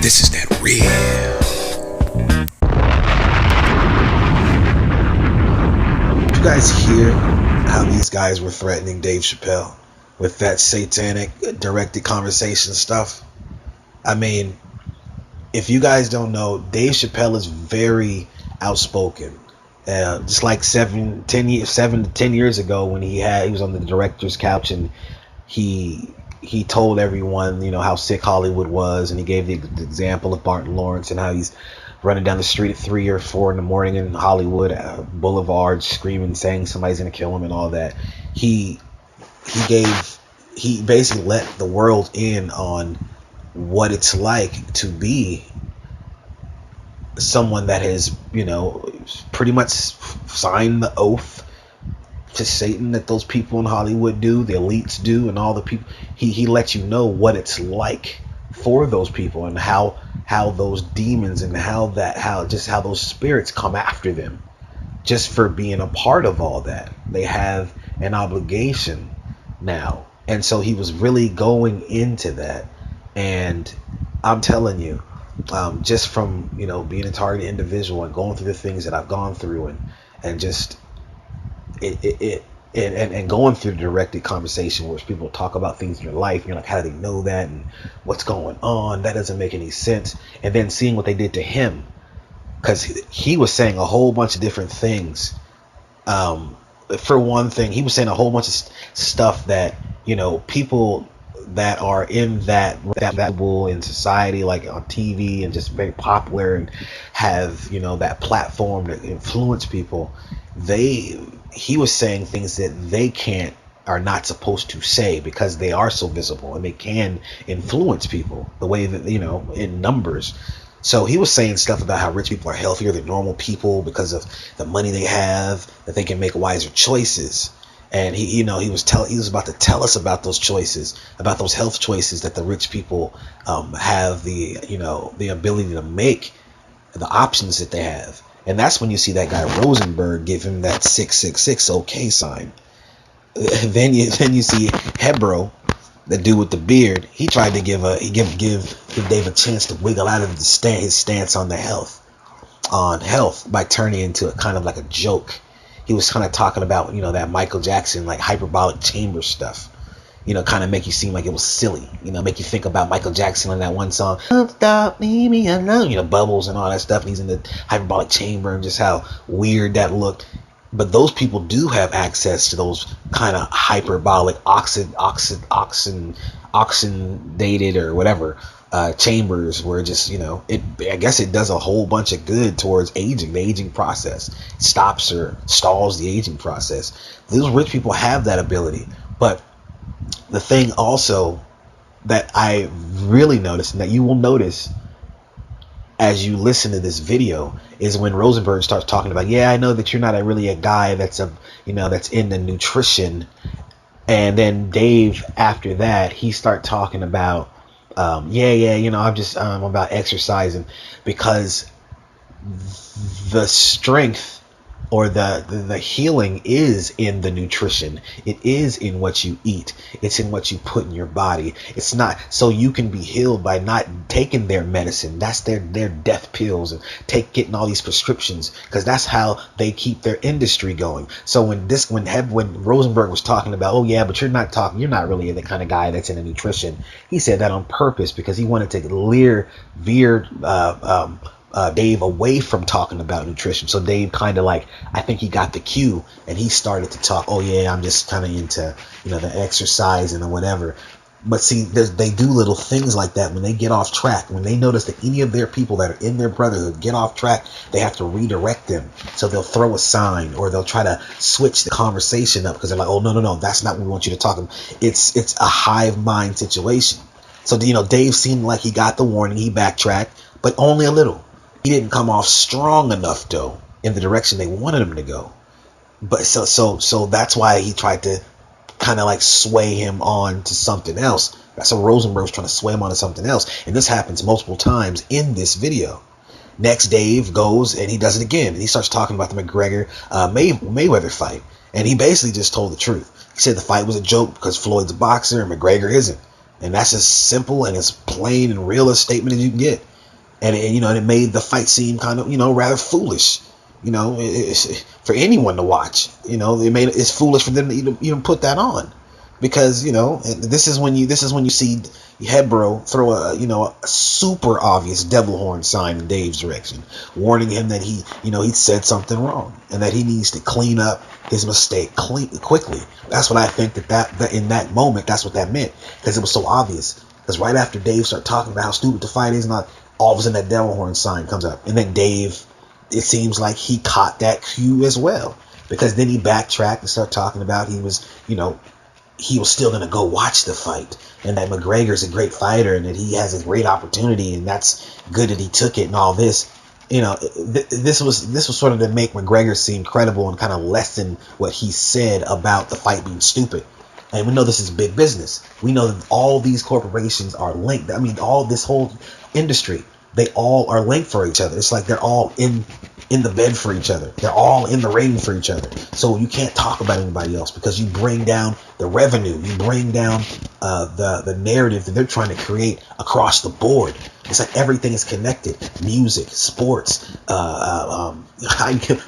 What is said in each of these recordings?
This is that real. Did you guys hear how these guys were threatening Dave Chappelle with that satanic directed conversation stuff? I mean, if you guys don't know, Dave Chappelle is very outspoken. Just like 7 to 10 years ago when he was on the director's couch and he told everyone, you know, how sick Hollywood was, and he gave the example of Martin Lawrence and how he's running down the street at 3 or 4 in the morning in Hollywood Boulevard, screaming, saying somebody's gonna kill him and all that. He basically let the world in on what it's like to be someone that has, you know, pretty much signed the oath to Satan that those people in Hollywood do, the elites do, and all the people. He lets you know what it's like for those people and how those demons and how those spirits come after them just for being a part of all that. They have an obligation now, and so he was really going into that. And I'm telling you, just from, you know, being a targeted individual and going through the things that I've gone through and just and going through the directed conversation where people talk about things in your life and you're like, how do they know that and what's going on? That doesn't make any sense. And then seeing what they did to him, because he was saying a whole bunch of different things. For one thing, he was saying a whole bunch of stuff that, you know, people that are in that in society, like on TV and just very popular and have, you know, that platform to influence people, he was saying things that they are not supposed to say because they are so visible and they can influence people the way that, you know, in numbers. So he was saying stuff about how rich people are healthier than normal people because of the money they have, that they can make wiser choices. And he was about to tell us about those choices, about those health choices that the rich people have the ability to make, the options that they have. And that's when you see that guy Rosenberg give him that 666 okay sign. Then you see Hebro, the dude with the beard. He tried to give Dave a chance to wiggle out of his stance on health by turning it into a kind of like a joke. He was kind of talking about, you know, that Michael Jackson like hyperbolic chamber stuff, you know, kind of make you seem like it was silly, you know, make you think about Michael Jackson in that one song, "Don't Stop, Leave Me Alone," you know, bubbles and all that stuff, and he's in the hyperbolic chamber and just how weird that looked. But those people do have access to those kind of hyperbolic oxidated or whatever chambers where just, you know, I guess it does a whole bunch of good towards the aging process. It stops or stalls the aging process. Those rich people have that ability. But the thing also that I really noticed, and that you will notice as you listen to this video, is when Rosenberg starts talking about, yeah, I know that you're not really a guy that's into nutrition. And then Dave, after that, he start talking about, you know, I'm about exercising, because the strength or the healing is in the nutrition. It is in what you eat. It's in what you put in your body. It's not so you can be healed by not taking their medicine. That's their death pills and getting all these prescriptions, because that's how they keep their industry going. So when Rosenberg was talking about, oh yeah, but you're not really the kind of guy that's into nutrition, he said that on purpose because he wanted to veer Dave away from talking about nutrition. So Dave kind of like, I think he got the cue and he started to talk, oh yeah, I'm just kind of into, you know, the exercise and whatever. But see, they do little things like that when they get off track. When they notice that any of their people that are in their brotherhood get off track, they have to redirect them. So they'll throw a sign or they'll try to switch the conversation up because they're like, oh no, that's not what we want you to talk about. It's a hive mind situation. So, you know, Dave seemed like he got the warning, he backtracked, but only a little. He didn't come off strong enough though in the direction they wanted him to go. But so that's why he tried to kind of like sway him on to something else. That's what Rosenberg was trying to sway him on to something else. And this happens multiple times in this video. Next, Dave goes and he does it again. And he starts talking about the McGregor Mayweather fight. And he basically just told the truth. He said the fight was a joke because Floyd's a boxer and McGregor isn't. And that's as simple and as plain and real a statement as you can get. and it made the fight seem kind of rather foolish. For anyone to watch. It's foolish for them to even put that on, because this is when you see Hebro throw a super obvious devil horn sign in Dave's direction, warning him that he said something wrong and that he needs to clean up his mistake quickly. That's what I think that in that moment, that's what that meant, because it was so obvious. Because right after Dave started talking about how stupid the fight is, and all of a sudden that devil horn sign comes up, and then Dave, it seems like he caught that cue as well, because then he backtracked and started talking about he was still going to go watch the fight, and that McGregor's a great fighter, and that he has a great opportunity, and that's good that he took it, and all this. This was sort of to make McGregor seem credible and kind of lessen what he said about the fight being stupid. And we know this is big business. We know that all these corporations are linked. I mean, all this whole industry, they all are linked for each other. It's like they're all in the bed for each other. They're all in the ring for each other. So you can't talk about anybody else, because you bring down the revenue. You bring down the narrative that they're trying to create across the board. It's like everything is connected. Music, sports,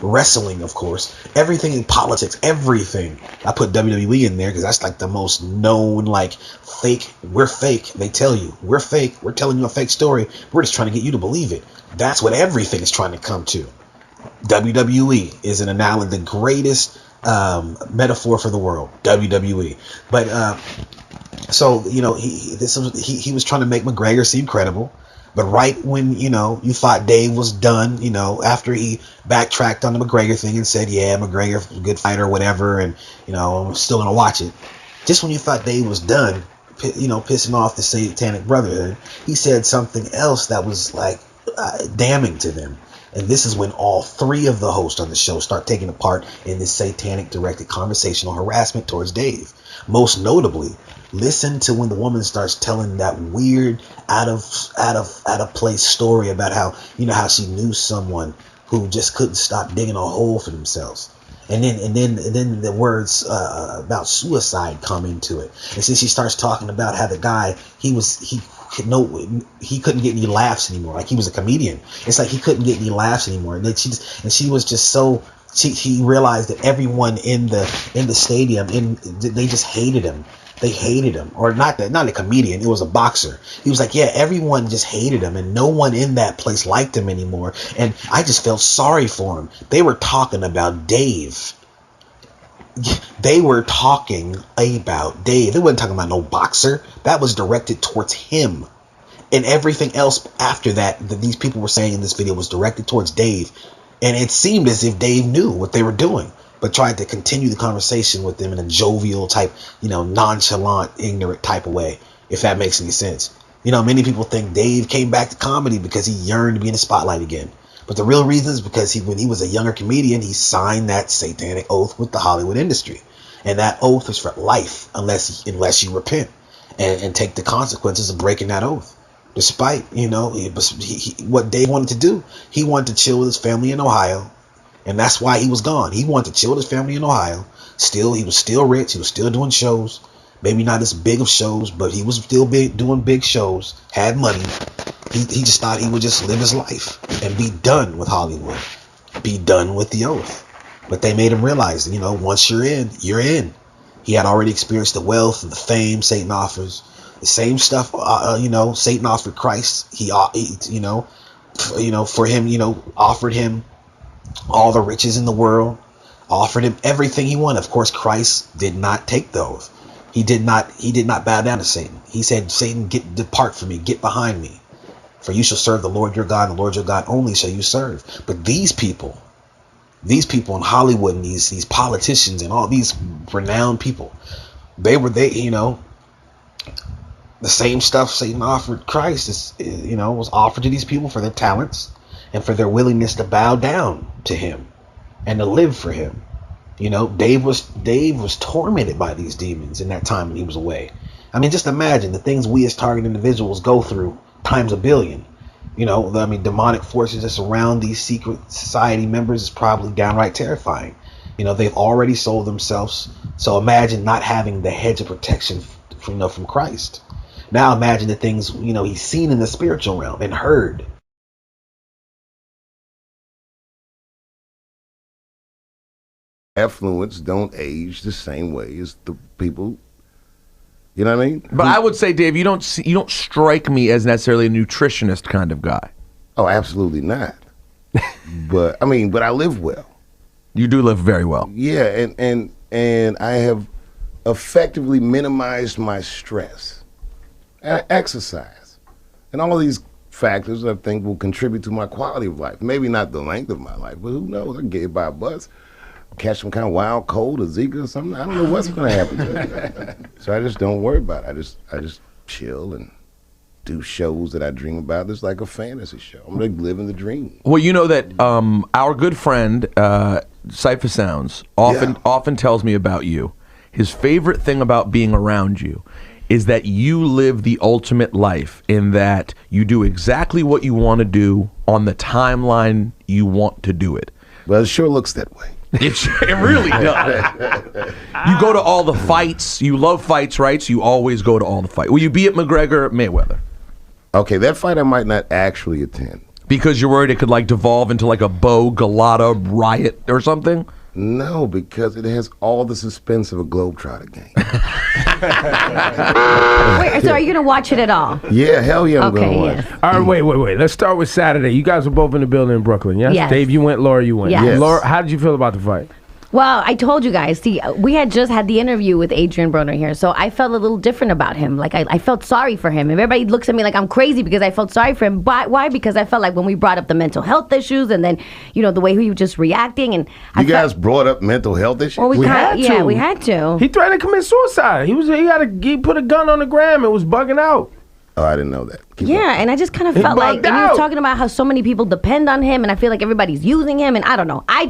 wrestling, of course. Everything in politics, everything. I put WWE in there because that's like the most known, like, fake. We're fake. They tell you we're fake. We're telling you a fake story. We're just trying to get you to believe it. That's what everything is trying to come to. WWE is an analogy, the greatest metaphor for the world. WWE. But so he was trying to make McGregor seem credible. But right when you thought Dave was done, after he backtracked on the McGregor thing and said, yeah, McGregor's a good fighter or whatever, and I'm still gonna watch it. Just when you thought Dave was done, pissing off the satanic brotherhood, he said something else that was like damning to them. And this is when all three of the hosts on the show start taking a part in this satanic directed conversational harassment towards Dave. Most notably, listen to when the woman starts telling that weird out of place story about how she knew someone who just couldn't stop digging a hole for themselves. And then the words about suicide come into it. And since she starts talking about how the guy, he couldn't get any laughs anymore. Like, he was a comedian. It's like he couldn't get any laughs anymore. And she was just so, she realized that everyone in the stadium, they just hated him. They hated him. Or not a comedian, it was a boxer. He was like, yeah, everyone just hated him, and no one in that place liked him anymore. And I just felt sorry for him. They were talking about Dave. They were talking about Dave. They weren't talking about no boxer. That was directed towards him. And everything else after that these people were saying in this video was directed towards Dave. And it seemed as if Dave knew what they were doing, but tried to continue the conversation with them in a jovial type, nonchalant, ignorant type of way, if that makes any sense. Many people think Dave came back to comedy because he yearned to be in the spotlight again. But the real reason is because when he was a younger comedian, he signed that satanic oath with the Hollywood industry. And that oath is for life, unless you repent and take the consequences of breaking that oath. Despite, what Dave wanted to do, he wanted to chill with his family in Ohio. And that's why he was gone. He wanted to chill with his family in Ohio. He was still rich. He was still doing shows. Maybe not as big of shows, but he was still doing big shows, had money. He just thought he would just live his life and be done with Hollywood, be done with the oath. But they made him realize, once you're in, you're in. He had already experienced the wealth and the fame Satan offers. The same stuff, Satan offered Christ. He for him, offered him all the riches in the world, offered him everything he wanted. Of course, Christ did not take the oath. He did not bow down to Satan. He said, Satan, depart from me, get behind me. For you shall serve the Lord your God, and the Lord your God only shall you serve. But these people in Hollywood, and these politicians and all these renowned people, the same stuff Satan offered Christ was offered to these people for their talents and for their willingness to bow down to him and to live for him. Dave was tormented by these demons in that time when he was away. I mean, just imagine the things we as target individuals go through times a billion. Demonic forces that surround these secret society members is probably downright terrifying. They've already sold themselves. So imagine not having the hedge of protection from Christ. Now imagine the things, he's seen in the spiritual realm and heard. effluents don't age the same way as the people. You know what I mean? But I would say, Dave, you don't strike me as necessarily a nutritionist kind of guy. Oh, absolutely not. But I live well. You do live very well. Yeah, and I have effectively minimized my stress. And I exercise. And all of these factors I think will contribute to my quality of life. Maybe not the length of my life, but who knows? I can get hit by a bus, catch some kind of wild cold or Zika or something. I don't know what's going to happen to me. So I just don't worry about it. I just chill and do shows that I dream about. It's like a fantasy show. I'm like living the dream. Well, you know that our good friend Cypher Sounds often tells me about you. His favorite thing about being around you is that you live the ultimate life, in that you do exactly what you want to do on the timeline you want to do it. Well, it sure looks that way. It really does. You go to all the fights. You love fights, right? So you always go to all the fights. Will you be at McGregor Mayweather? Okay, that fight I might not actually attend. Because you're worried it could like devolve into like a Bo Galata riot or something? No, because it has all the suspense of a Globetrotter game. Wait, so are you going to watch it at all? Yeah, hell yeah, I'm going to watch. Yes. All right, wait. Let's start with Saturday. You guys were both in the building in Brooklyn, yes? Yes. Dave, you went. Laura, you went. Yes. Laura, how did you feel about the fight? Well, I told you guys, see, we had just had the interview with Adrian Broner here, so I felt a little different about him. Like, I felt sorry for him. And everybody looks at me like I'm crazy because I felt sorry for him. But why? Because I felt like when we brought up the mental health issues and then, the way he was just reacting. And you guys brought up mental health issues? Well, we had to. He threatened to commit suicide. He put a gun on the gram and was bugging out. Oh, I didn't know that. Keep Yeah, on. and I just kind of felt like, and he was talking about how so many people depend on him, and I feel like everybody's using him, and I don't know. I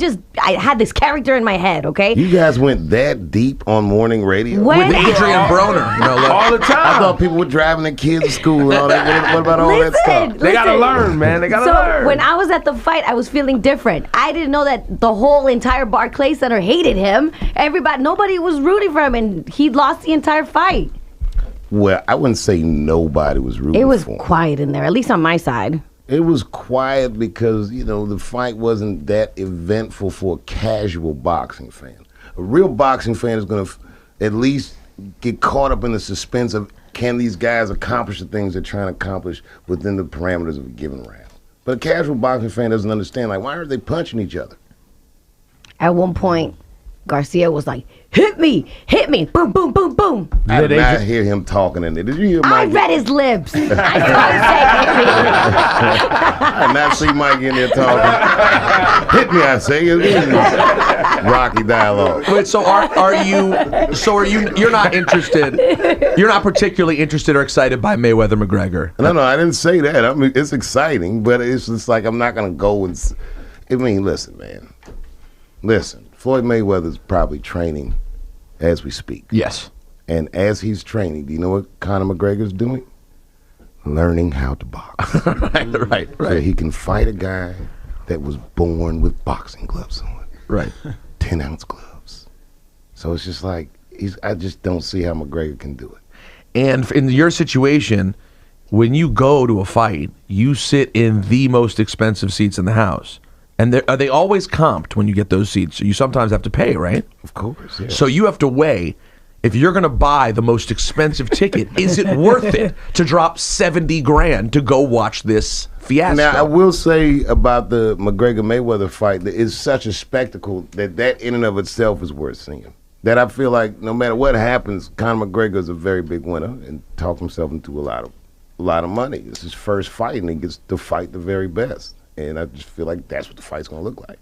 had this character in my head, okay? You guys went that deep on morning radio? When? With Adrian Broner. All the time. I thought people were driving their kids to school and all that. What about all that stuff? They got to learn, man. They got to learn. So when I was at the fight, I was feeling different. I didn't know that the whole entire Barclays Center hated him. Nobody was rooting for him, and he lost the entire fight. Well, I wouldn't say nobody was rooting for him. It was quiet in there, at least on my side. It was quiet because, the fight wasn't that eventful for a casual boxing fan. A real boxing fan is going to at least get caught up in the suspense of, can these guys accomplish the things they're trying to accomplish within the parameters of a given round? But a casual boxing fan doesn't understand, like, why aren't they punching each other? At one point, Garcia was like, hit me, boom, boom, boom, boom. I did not hear him talking in there. Did you hear Mike? I read his lips. I did not see Mike in there talking. Hit me, I say. Rocky dialogue. Wait, so you're not interested, you're not particularly interested or excited by Mayweather McGregor? No, I didn't say that. I mean, it's exciting, but it's just like, I'm not going to go and, listen, man. Listen. Floyd Mayweather's probably training as we speak. Yes. And as he's training, do you know what Conor McGregor's doing? Learning how to box. Right. So he can fight a guy that was born with boxing gloves on. Right. 10-ounce gloves. So it's just like, I just don't see how McGregor can do it. And in your situation, when you go to a fight, you sit in the most expensive seats in the house. And are they always comped when you get those seats? You sometimes have to pay, right? Of course, yeah. So you have to weigh, if you're going to buy the most expensive ticket, is it worth it to drop $70,000 to go watch this fiasco? Now, I will say about the McGregor-Mayweather fight that it's such a spectacle that in and of itself is worth seeing. That I feel like no matter what happens, Conor McGregor is a very big winner and talked himself into a lot of money. It's his first fight, and he gets to fight the very best. And I just feel like that's what the fight's going to look like.